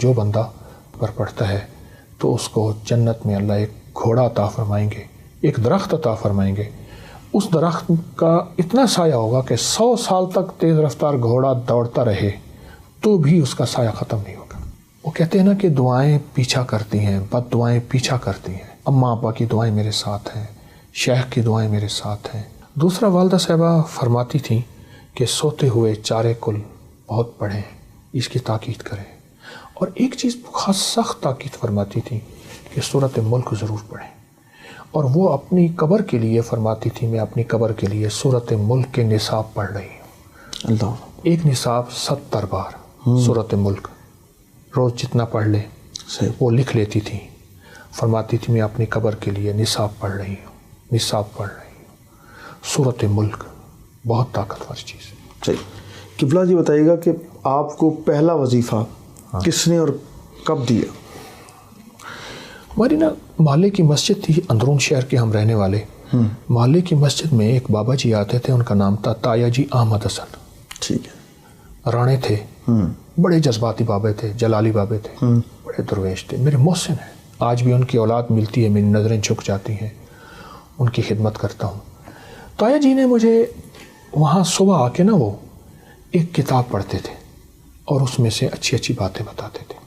جو بندہ پر پڑھتا ہے تو اس کو جنت میں اللہ ایک گھوڑا عطا فرمائیں گے، ایک درخت عطا فرمائیں گے. اس درخت کا اتنا سایہ ہوگا کہ 100 سال تک تیز رفتار گھوڑا دوڑتا رہے تو بھی اس کا سایہ ختم نہیں ہوگا. وہ کہتے ہیں نا کہ دعائیں پیچھا کرتی ہیں، بد دعائیں پیچھا کرتی ہیں. اماں ابا کی دعائیں میرے ساتھ ہیں، شیخ کی دعائیں میرے ساتھ ہیں. دوسرا، والدہ صاحبہ فرماتی تھیں کہ سوتے ہوئے چارے کل بہت پڑھیں، اس کی تاکید کریں. اور ایک چیز خاص سخت تاکید فرماتی تھیں کہ سورۃ ملک ضرور پڑھیں. اور وہ اپنی قبر کے لیے فرماتی تھی، میں اپنی قبر کے لیے سورۃ ملک کے نصاب پڑھ رہی ہوں. اللہ، ایک نصاب 70 بار سورۃ ملک، روز جتنا پڑھ لے وہ لکھ لیتی تھی. فرماتی تھی میں اپنی قبر کے لیے نصاب پڑھ رہی ہوں، نصاب پڑھ رہی ہوں. سورۃ ملک بہت طاقتور چیز ہے. صحیح. قبلہ جی بتائیے گا کہ آپ کو پہلا وظیفہ کس نے اور کب دیا؟ ہماری نا محلے کی مسجد تھی، اندرون شہر کے ہم رہنے والے. محلے کی مسجد میں ایک بابا جی آتے تھے، ان کا نام تھا تایا جی احمد حسن. ٹھیک ہے. رانے تھے، بڑے جذباتی بابے تھے، جلالی بابے تھے، بڑے درویش تھے. میرے محسن ہیں، آج بھی ان کی اولاد ملتی ہے میری نظریں جھک جاتی ہیں، ان کی خدمت کرتا ہوں. تایا جی نے مجھے وہاں صبح آ کے نا وہ ایک کتاب پڑھتے تھے اور اس میں سے اچھی اچھی باتیں بتاتے تھے.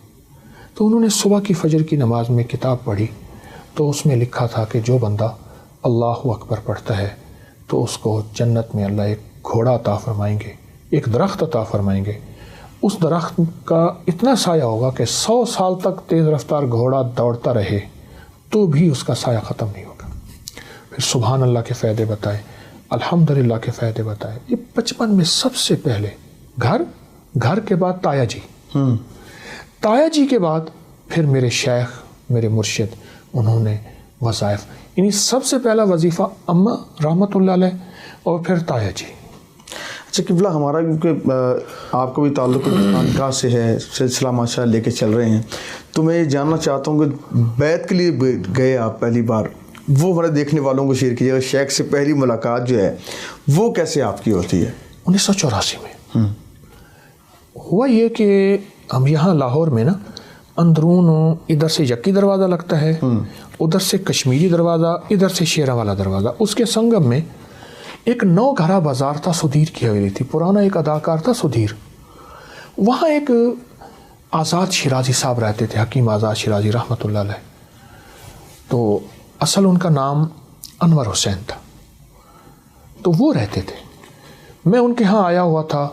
تو انہوں نے صبح کی فجر کی نماز میں کتاب پڑھی تو اس میں لکھا تھا کہ جو بندہ اللہ اکبر پڑھتا ہے تو اس کو جنت میں اللہ ایک گھوڑا عطا فرمائیں گے، ایک درخت عطا فرمائیں گے. اس درخت کا اتنا سایہ ہوگا کہ 100 سال تک تیز رفتار گھوڑا دوڑتا رہے تو بھی اس کا سایہ ختم نہیں ہوگا. پھر سبحان اللہ کے فائدے بتائے، الحمدللہ کے فائدے بتائے. یہ 55 میں سب سے پہلے گھر کے بعد تایا جی، تایا جی کے بعد پھر میرے شیخ، میرے مرشد، انہوں نے وظائف، یعنی سب سے پہلا وظیفہ اماں رحمۃ اللہ علیہ اور پھر تایا جی. اچھا قبلہ، ہمارا کیونکہ آپ کو بھی تعلق خانقاہ سے ہے، سلسلہ ماشاء لے کے چل رہے ہیں، تو میں یہ جاننا چاہتا ہوں کہ بیعت کے لیے گئے آپ پہلی بار، وہ ہمارے دیکھنے والوں کو شیئر کیجیے گا. شیخ سے پہلی ملاقات جو ہے وہ کیسے آپ کی ہوتی ہے؟ 1984 میں ہوا یہ کہ ہم یہاں لاہور میں نا اندرون ادھر سے یکی دروازہ لگتا ہے، ادھر سے کشمیری دروازہ، ادھر سے شیرہ والا دروازہ. اس کے سنگم میں ایک 9 گھرا بازار تھا، سدھیر کی حویلی تھی، پرانا ایک اداکار تھا سدھیر. وہاں ایک آزاد شیرازی صاحب رہتے تھے، حکیم آزاد شیرازی رحمۃ اللہ علیہ. تو اصل ان کا نام انور حسین تھا. تو وہ رہتے تھے، میں ان کے ہاں آیا ہوا تھا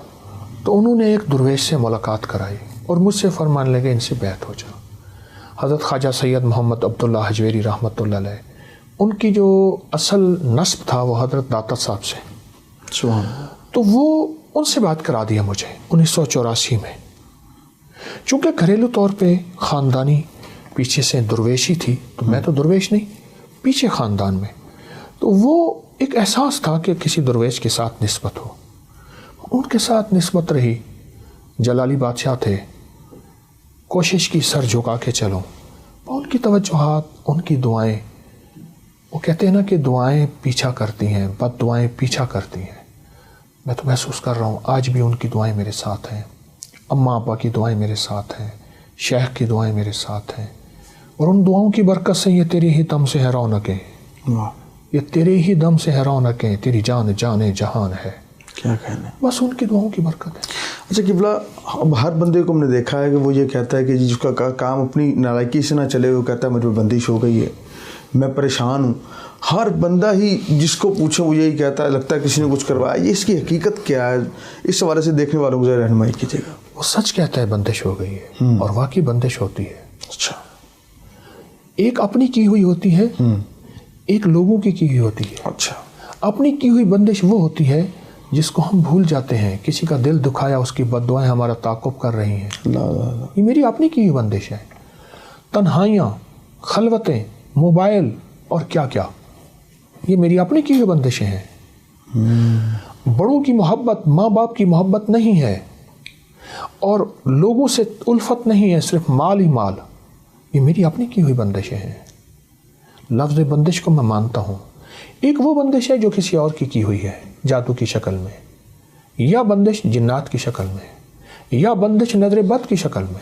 تو انہوں نے ایک درویش سے ملاقات کرائی اور مجھ سے فرمان لگے ان سے بیعت ہو جا. حضرت خواجہ سید محمد عبداللہ حجویری رحمۃ اللہ علیہ، ان کی جو اصل نسب تھا وہ حضرت داتا صاحب سے. تو وہ ان سے بات کرا دیا مجھے 1984 میں. چونکہ گھریلو طور پہ خاندانی پیچھے سے درویشی تھی، تو میں تو درویش نہیں، پیچھے خاندان میں، تو وہ ایک احساس تھا کہ کسی درویش کے ساتھ نسبت ہو. ان کے ساتھ نسبت رہی. جلالی بادشاہ تھے، کوشش کی سر جھکا کے چلوں. ان کی توجہات، ان کی دعائیں، وہ کہتے ہیں نا کہ دعائیں پیچھا کرتی ہیں، بد دعائیں پیچھا کرتی ہیں. میں تو محسوس کر رہا ہوں آج بھی ان کی دعائیں میرے ساتھ ہیں، اماں ابا کی دعائیں میرے ساتھ ہیں، شیخ کی دعائیں میرے ساتھ ہیں. اور ان دعاؤں کی برکت سے یہ تیرے ہی دم سے ہے رونقیں، یہ تیرے ہی دم سے ہے رونقیں، تیری جان جان جہان ہے. کیا کہنا ہے، بس ان کی دعاؤں کی برکت ہے. اچھا قبلہ، اب ہر بندے کو ہم نے دیکھا ہے کہ وہ یہ کہتا ہے کہ جس کا کام اپنی نالائکی سے نہ چلے، وہ کہتا ہے مجھے بندش ہو گئی ہے، میں پریشان ہوں. ہر بندہ ہی جس کو پوچھیں وہ یہی کہتا ہے، لگتا ہے کسی نے کچھ کروایا. یہ اس کی حقیقت کیا ہے؟ اس حوالے سے دیکھنے والوں کو ذرا رہنمائی کیجیے گا. وہ سچ کہتا ہے بندش ہو گئی ہے، اور واقعی بندش ہوتی ہے. اچھا، ایک اپنی کی ہوئی ہوتی ہے، ایک لوگوں کی ہوئی ہوتی ہے. اچھا، اپنی کی ہوئی بندش وہ ہوتی ہے جس کو ہم بھول جاتے ہیں، کسی کا دل دکھایا، اس کی بد دعائیں ہمارا تعاقب کر رہی ہیں. یہ میری اپنی کی ہوئی بندش ہے. تنہائیاں، خلوتیں، موبائل اور کیا کیا، یہ میری اپنی کی ہوئی بندشیں ہیں. بڑوں کی محبت، ماں باپ کی محبت نہیں ہے، اور لوگوں سے الفت نہیں ہے، صرف مال ہی مال. یہ میری اپنی کی ہوئی بندشیں ہیں. لفظ بندش کو میں مانتا ہوں. ایک وہ بندش ہے جو کسی اور کی ہوئی ہے، جادو کی شکل میں، یا بندش جنات کی شکل میں، یا بندش نظر بد کی شکل میں.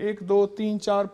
1 2 3 4